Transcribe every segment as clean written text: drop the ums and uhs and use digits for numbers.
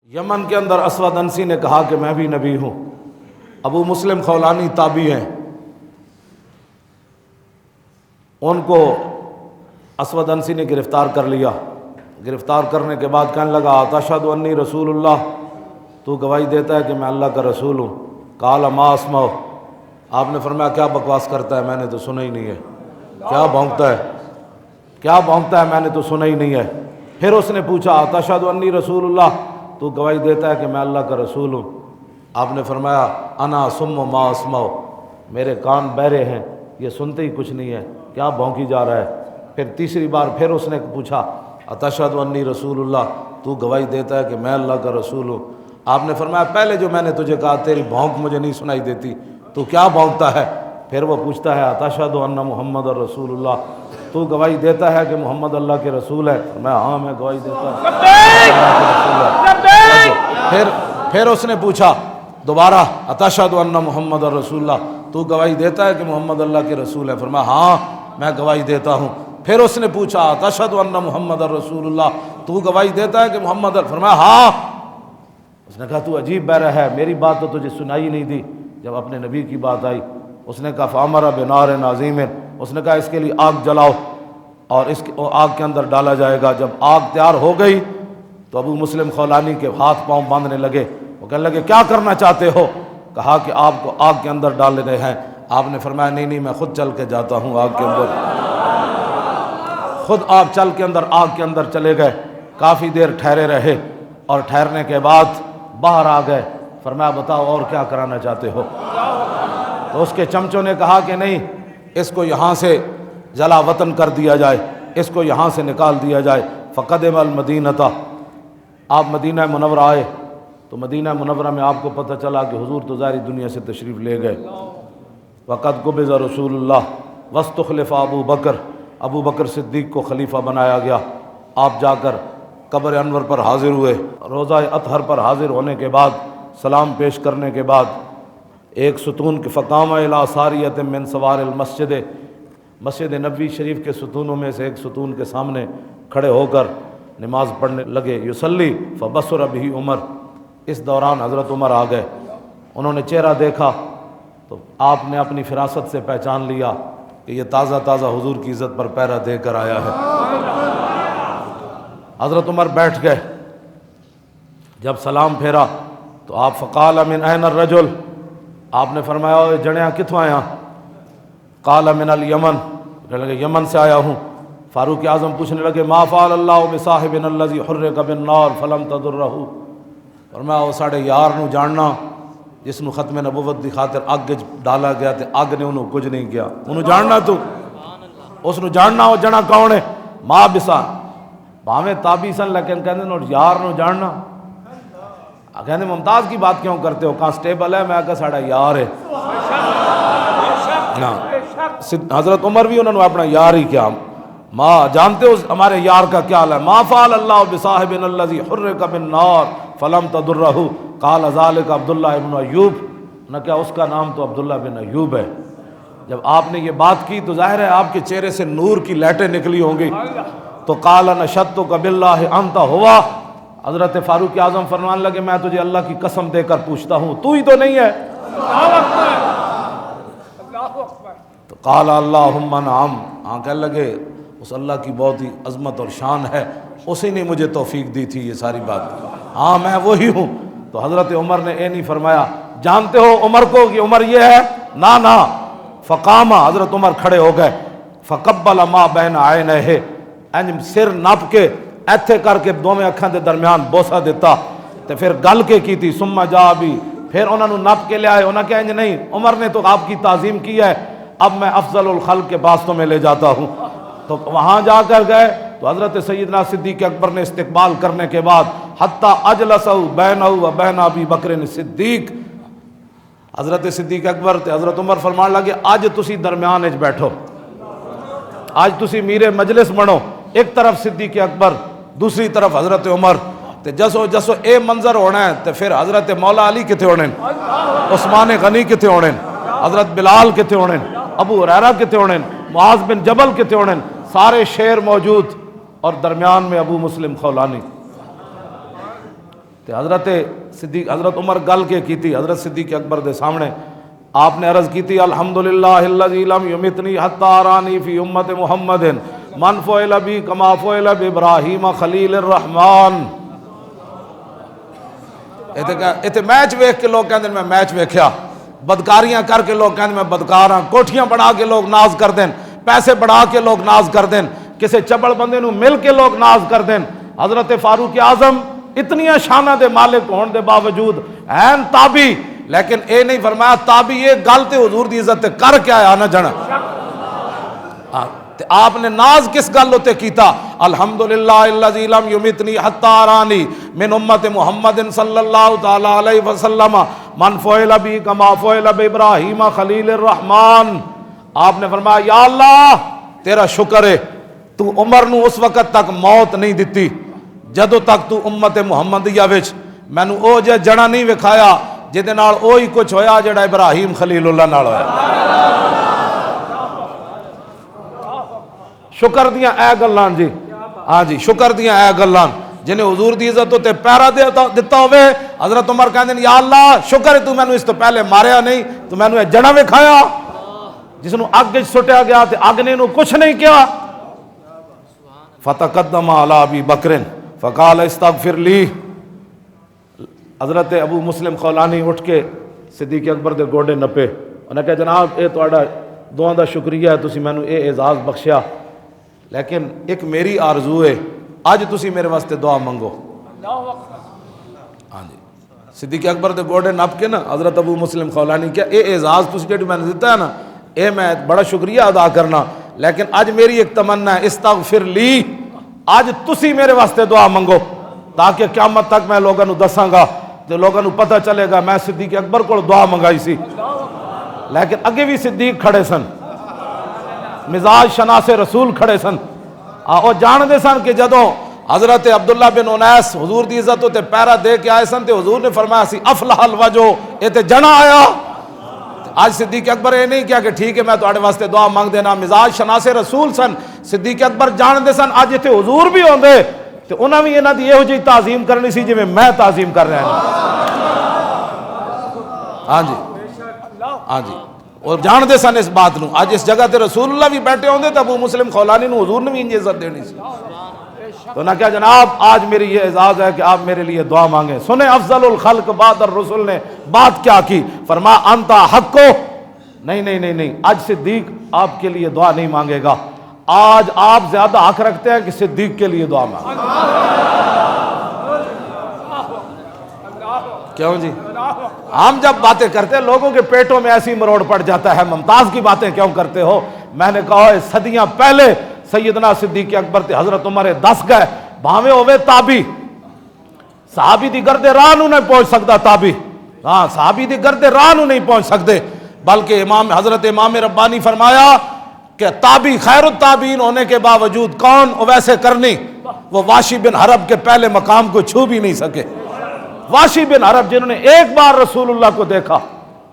یمن کے اندر اسود انسی نے کہا کہ میں بھی نبی ہوں۔ ابو مسلم خولانی تابعی ہیں، ان کو اسود انسی نے گرفتار کر لیا۔ گرفتار کرنے کے بعد کہنے لگا اتشہد انی رسول اللہ، تو گواہی دیتا ہے کہ میں اللہ کا رسول ہوں؟ قال ما اسمع، آپ نے فرمایا کیا بکواس کرتا ہے، میں نے تو سنا ہی نہیں ہے۔ کیا بھونکتا ہے، کیا بھونکتا ہے، میں نے تو سنا ہی نہیں ہے۔ پھر اس نے پوچھا اتشہد انی رسول اللہ، تو گواہی دیتا ہے کہ میں اللہ کا رسول ہوں؟ آپ نے فرمایا انا سم ما اسمع، میرے کان بہرے ہیں، یہ سنتے ہی کچھ نہیں ہے، کیا بھونکی جا رہا ہے۔ پھر تیسری بار پھر اس نے پوچھا اتشہد انی رسول اللہ، تو گواہی دیتا ہے کہ میں اللہ کا رسول ہوں؟ آپ نے فرمایا پہلے جو میں نے تجھے کہا تیری بھونک مجھے نہیں سنائی دیتی، تو کیا بھونکتا ہے؟ پھر وہ پوچھتا ہے اتشہد ان محمد رسول اللہ، تو گواہی دیتا ہے کہ محمد اللہ کے رسول ہے؟ میں ہاں میں گواہی دیتا ہوں۔ پھر اس نے پوچھا دوبارہ اتشہد ان محمد رسول اللہ، تو گواہی دیتا ہے کہ محمد اللہ کے رسول ہے؟ فرمایا ہاں میں گواہی دیتا ہوں۔ پھر اس نے پوچھا اتشہد ان محمد رسول اللہ، تو گواہی دیتا ہے کہ محمد، فرمایا ہاں۔ اس نے کہا تو عجیب بہرہ ہے، میری بات تو تجھے سنائی نہیں دی۔ جب اپنے نبی کی بات آئی اس نے کہا فامر بنار عظیم، اس نے کہا اس کے لیے آگ جلاؤ اور اس کے آگ کے اندر ڈالا جائے گا۔ جب آگ تیار ہو گئی تو ابو مسلم خولانی کے ہاتھ پاؤں باندھنے لگے، وہ کہنے لگے کیا کرنا چاہتے ہو؟ کہا کہ آپ کو آگ کے اندر ڈالنے ہیں۔ آپ نے فرمایا نہیں نہیں میں خود چل کے جاتا ہوں آگ کے اندر۔ خود آپ چل کے اندر آگ کے اندر چلے گئے، کافی دیر ٹھہرے رہے اور ٹھہرنے کے بعد باہر آ گئے۔ فرمایا بتاؤ اور کیا کرانا چاہتے ہو؟ تو اس کے چمچوں نے کہا کہ نہیں، اس کو یہاں سے جلا وطن کر دیا جائے، اس کو یہاں سے نکال دیا جائے۔ فقدم المدینۃ، آپ مدینہ منورہ آئے تو مدینہ منورہ میں آپ کو پتہ چلا کہ حضور تو ظاہری دنیا سے تشریف لے گئے۔ وقد قبض رسول اللہ واستخلف ابو بکر، ابو بکر صدیق کو خلیفہ بنایا گیا۔ آپ جا کر قبر انور پر حاضر ہوئے، روضہ اطہر پر حاضر ہونے کے بعد سلام پیش کرنے کے بعد ایک ستون کے فقام الی ساریۃ من سوار المسجد، مسجد نبوی شریف کے ستونوں میں سے ایک ستون کے سامنے کھڑے ہو کر نماز پڑھنے لگے۔ یصلی فبصر بہ عمر، اس دوران حضرت عمر آ گئے، انہوں نے چہرہ دیکھا تو آپ نے اپنی فراست سے پہچان لیا کہ یہ تازہ تازہ حضور کی عزت پر پہرا دے کر آیا ہے۔ حضرت عمر بیٹھ گئے، جب سلام پھیرا تو آپ فقال من این الرجل، آپ نے فرمایا اے جڑیاں کتوں آیا؟ قال من الیمن، کہنے لگے یمن سے آیا ہوں۔ فاروق اعظم پوچھنے لگے ما فعل اللہ بصاحبنا الذی حرق بالنار فلم تضرہ، فرمایا وہ ساڑے یار نو جاننا جس نو ختم نبوت دی خاطر اگ ڈالا گیا تے اگ نے انہوں کچھ نہیں کیا، انہوں جاننا تو اس نو جاننا، وہ جنا کون ہے؟ ما بسا، بھاویں تابعی سن لیکن کہندے نو یار نو جاننا۔ کہندے ممتاز کی بات کیوں کرتے ہو؟ کانسٹیبل ہے، میں کہا ساڑا یار ہے۔ حضرت عمر بھی انہوں نے اپنا یار ہی کیا، ماں جانتے ہو ہمارے یار کا کیا حال ہے؟ ما فعل اللہ بصاحبنا الذی حرق بالنار فلم تضرہ قال ذلک عبداللہ ابن ایوب، نہ کیا اس کا نام تو عبداللہ بن ایوب ہے۔ جب آپ نے یہ بات کی تو ظاہر ہے آپ کے چہرے سے نور کی لہٹیں نکلی ہوں گی۔ تو قال نشدتک باللہ انت ہوا، حضرت فاروق اعظم فرمان لگے میں تجھے اللہ کی قسم دے کر پوچھتا ہوں تو ہی تو نہیں ہے؟ تو قال اللہم نعم، ہاں کہنے لگے اس اللہ کی بہت ہی عظمت اور شان ہے، اسی نے مجھے توفیق دی تھی یہ ساری بات، ہاں میں وہی ہوں۔ تو حضرت عمر نے نہیں فرمایا جانتے ہو عمر کو کہ عمر یہ ہے؟ نا فقام، حضرت عمر کھڑے ہو گئے، فقبل ما بین عینیہ، سر نپ کے ایتھے کر کے دوویں اکھاں دے درمیان بوسہ دیتا تے پھر گل کے کی تھی ثم جا بھی، پھر انہوں نے نپ کے لے آئے، انہوں نے کہا انج نہیں عمر نے تو آپ کی تعظیم کی ہے، اب میں افضل الخلق کے پاس تو میں لے جاتا ہوں۔ تو وہاں جا کر گئے تو حضرت سیدنا صدیق اکبر نے استقبال کرنے کے بعد حتی اجلسہ بینہ و بین ابی بکر صدیق، حضرت صدیق اکبر تے حضرت عمر فرمان لگے آج تسی درمیان اچ بیٹھو، آج تسی میرے مجلس بنو، ایک طرف صدیق اکبر دوسری طرف حضرت عمر، تے جسو جسو اے منظر ہونا ہے تے پھر حضرت مولا علی کتے ہونے، عثمان غنی کتے ہونے، حضرت بلال کتے ہونے، ابو ہریرہ کتے ہونے، معاذ بن جبل کتے ہونے، سارے شیر موجود اور درمیان میں ابو مسلم خولانی۔ تو حضرت صدیق حضرت عمر گل کے کی تھی حضرت صدیق اکبر دے سامنے آپ نے عرض کی تھی الحمدللہ الذی لم یمتنی حتی ارانی فی امت محمد من فعل بی کما فعل بابراہیم خلیل الرحمن. اتنے میچ ویکھ کے لوگ کہندے میں میچ ویکھیا, بدکاریاں کر کے لوگ کہندے میں بدکار ہاں, کوٹھیاں بنا کے لوگ ناز کر دین, پیسے بڑھا کے لوگ ناز کر دین, کسے چبل بندے نو مل کے لوگ ناز کر دین. حضرت فاروق اعظم اتنی شانہ دے مالک ہون دے باوجود این تابی, لیکن اے نہیں فرمایا تابی یہ گل تے حضور دی عزت تے کر کے آیا نہ جنا. آپ نے ناز کس گل تے کیتا الحمدللہ الذی لم یمتنی حتی ارانی من امت محمد صلی اللہ تعالی علیہ وسلم من فعل بی کما فعل بابراہیم خلیل الرحمن. آپ نے فرمایا یا اللہ تیرا شکر ہے تو عمر نو اس وقت تک موت نہیں دیتی جدوں تک تو امت محمدیہ وچ مینوں او جے جڑا نہیں وکھایا جہدے نال اوہی کچھ ہویا جڑا ابراہیم خلیل اللہ نال ہویا. شکر دیاں اے گلاں جی, ہاں جی شکر دیاں اے گلاں جنہیں حضور دی عزت تے پیرا دتا ہوئے. حضرت عمر کہندے یا اللہ شکر ہے تو مینوں اس تو پہلے ماریا نہیں, تو مینوں جڑا وکھایا جس نو اگ وچ سٹیا گیا تے اگ نے نو کچھ نہیں کیا. فتقدم علی ابی بکر فقال استغفر لی. حضرت ابو مسلم خولانی اٹھ کے صدیق اکبر دے گوڑے نپے, انہیں کہا جناب اے تہاڈا دعاں دا شکریہ ہے, تسی مینوں اے اعزاز بخشیا, لیکن ایک میری آرزو ہے اج تسی میرے واسطے دعا منگو. ہاں جی صدیق اکبر دے گوڑے نپ کے نا حضرت ابو مسلم خولانی کیا اے اعزاز تسی جڑی میں نے دتا ہے نا اے میں بڑا شکریہ ادا کرنا, لیکن اج میری ایک تمنا ہے استغفر لی, اج تسی میرے واسطے دعا منگو تاکہ قیامت تک میں لوگوں نو دساں گا تے لوگوں نو پتہ چلے گا میں صدیق اکبر کو دعا منگائی سی. لیکن اگے بھی صدیق کھڑے سن, مزاج شناس رسول کھڑے سن, اور جان دے سن کہ جدوں حضرت عبداللہ بن انیس حضور دی عزت تے پیرا دے کے آئے سن تے حضور نے فرمایا سی افلح الوجو اے تے جنا آیا. آج صدیق اکبر یہ نہیں کیا کہ ٹھیک ہے میں تواڈے واسطے دعا مانگ دینا, مزاج شناس رسول سن. صدیق اکبر جان دے سن اج ایتھے حضور بھی ہوندے تے انہاں بھی انہاں دی یہو جی تعظیم کرنی سی جویں میں تعظیم کر رہا ہوں. ہاں جی ہاں جی, اور جان دے سن اس بات نو. آج اس جگہ تے رسول اللہ بھی بیٹھے ہوندے تے ابو مسلم خولانی نو حضور نے بھی انج عزت دینی سی. تو نہ کیا جناب آج میری یہ اعزاز ہے کہ آپ میرے لیے دعا مانگیں. سنیں افضل الخلق بعد الرسل نے بات کیا کی, فرمایا انتا حق کو نہیں نہیں نہیں نہیں, آج صدیق آپ کے لیے دعا نہیں مانگے گا, آج آپ زیادہ حق رکھتے ہیں کہ صدیق کے لیے دعا مانگیں. کیوں جی ہم جب باتیں کرتے ہیں لوگوں کے پیٹوں میں ایسی مروڑ پڑ جاتا ہے ممتاز کی باتیں کیوں کرتے ہو. میں نے کہا ہے صدیاں پہلے سیدنا صدیق اکبر تے حضرت عمر دس گئے بھاویں ہوئے تابی, صحابی دی گرد راہ نو نہیں پہنچ سکتا تابی, ہاں صحابی دی گرد راہ نو نہیں پہنچ سکتے, بلکہ حضرت امام ربانی فرمایا کہ تابی خیر التابعین ہونے کے باوجود کون ویسے کرنی, وہ واشی بن حرب کے پہلے مقام کو چھو بھی نہیں سکے. واشی بن حرب جنہوں نے ایک بار رسول اللہ کو دیکھا,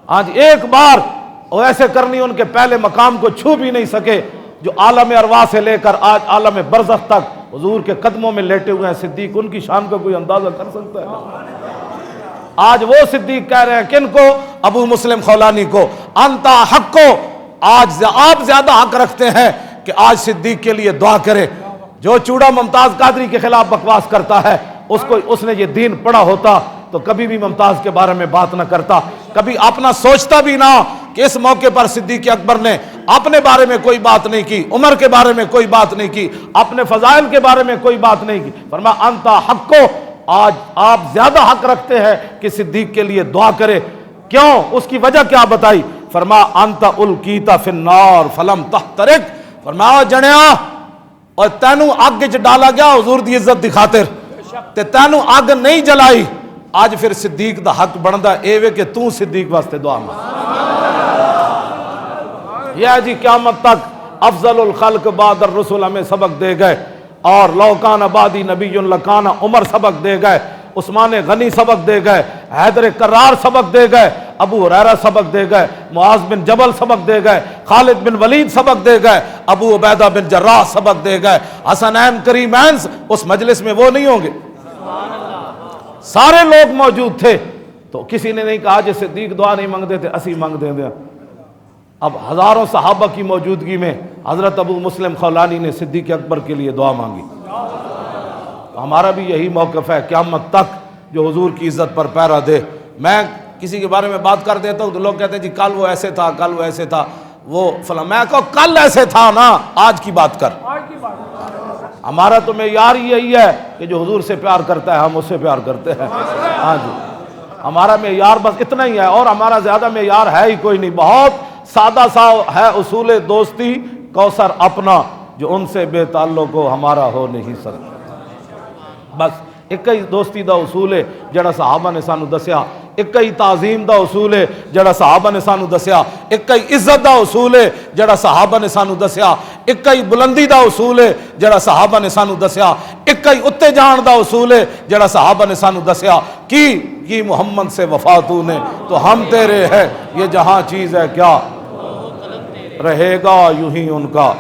آج ایک بار ایسے کرنی ان کے پہلے مقام کو چھو بھی نہیں سکے, جو عالم ارواح سے لے کر آج عالم برزخ تک حضور کے قدموں میں لیٹے ہوئے ہیں. صدیق ان کی شان کا کوئی اندازہ کر سکتا ہے؟ آج وہ صدیق کہہ رہے ہیں کن کو, ابو مسلم خولانی کو, انتا حق کو, آج آپ زیادہ حق رکھتے ہیں کہ آج صدیق کے لیے دعا کرے. جو چوڑا ممتاز قادری کے خلاف بکواس کرتا ہے اس نے یہ دین پڑھا ہوتا تو کبھی بھی ممتاز کے بارے میں بات نہ کرتا, کبھی اپنا سوچتا بھی نہ کہ اس موقع پر صدیق اکبر نے اپنے بارے میں کوئی بات نہیں کی, عمر کے بارے میں کوئی بات نہیں کی, اپنے فضائل کے بارے میں کوئی بات نہیں کی. فرمایا انتا حق کو, آج آپ زیادہ حق رکھتے ہیں کہ صدیق کے لیے دعا کرے. کیوں, اس کی وجہ کیا بتائی, فرمایا انتا القیتا فی النار فلم تحترق, فرمایا جنیا اور تینوں اگ وچ ڈالا گیا حضور دی عزت دی خاطر تے تینوں اگ نہیں جلائی. آج پھر صدیق دا حق بندا اے وے کہ تو صدیق واسطے دعا مانگ. یہ جی قیامت تک افضل الخلق بعد الرسل ہمیں سبق دے گئے, اور لو کان بعدی نبی لکان عمر سبق دے گئے, عثمان غنی سبق دے گئے, حیدر کرار سبق دے گئے, ابو ہریرہ سبق دے گئے, معاذ بن جبل سبق دے گئے, خالد بن ولید سبق دے گئے, ابو عبیدہ بن جراح سبق دے گئے, حسنین کریمین اس مجلس میں وہ نہیں ہوں گے. سارے لوگ موجود تھے، تو کسی نے نہیں کہا جس صدیق دعا نہیں مانگتے تھے اسی مانگ دیں دیں۔ اب ہزاروں صحابہ کی موجودگی میں حضرت ابو مسلم خولانی نے صدیق اکبر کے لیے دعا مانگی۔ ہمارا بھی یہی موقف ہے قیامت تک، جو حضور کی عزت پر پیرا دے۔ میں کسی کے بارے میں بات کر دیتا ہوں تو لوگ کہتے ہیں جی کل وہ ایسے تھا، کل وہ ایسے تھا، وہ فلاں۔ میں کہو کل ایسے تھا نا، آج کی بات کر۔ ہمارا تو معیار یہی ہے کہ جو حضور سے پیار کرتا ہے ہم اس سے پیار کرتے ہیں۔ ہاں جی، ہمارا معیار بس اتنا ہی ہے، اور ہمارا زیادہ معیار ہے ہی کوئی نہیں۔ بہت سادہ سا ہے اصول دوستی، کوثر اپنا جو ان سے بے تعلق ہو ہمارا ہو نہیں سکتا۔ بس ایک ہی دوستی دا اصول ہے جڑا صحابہ نے سانو دسیا، ایک ہی تعظیم دا اصول ہے جڑا صحابہ نے سانو دسیا، ایک ہی عزت دا اصول ہے جڑا صحابہ نے سانو دسیا، ایک ہی بلندی دا اصول ہے جڑا صحابہ نے سانو دسیا، ایک ہی اتے جان دا اصول ہے جڑا صحابہ نے سانو دسیا۔ کی محمد سے وفا تو نے تو ہم تیرے ہے، یہ جہاں چیز ہے کیا رہے گا یوں ہی ان کا۔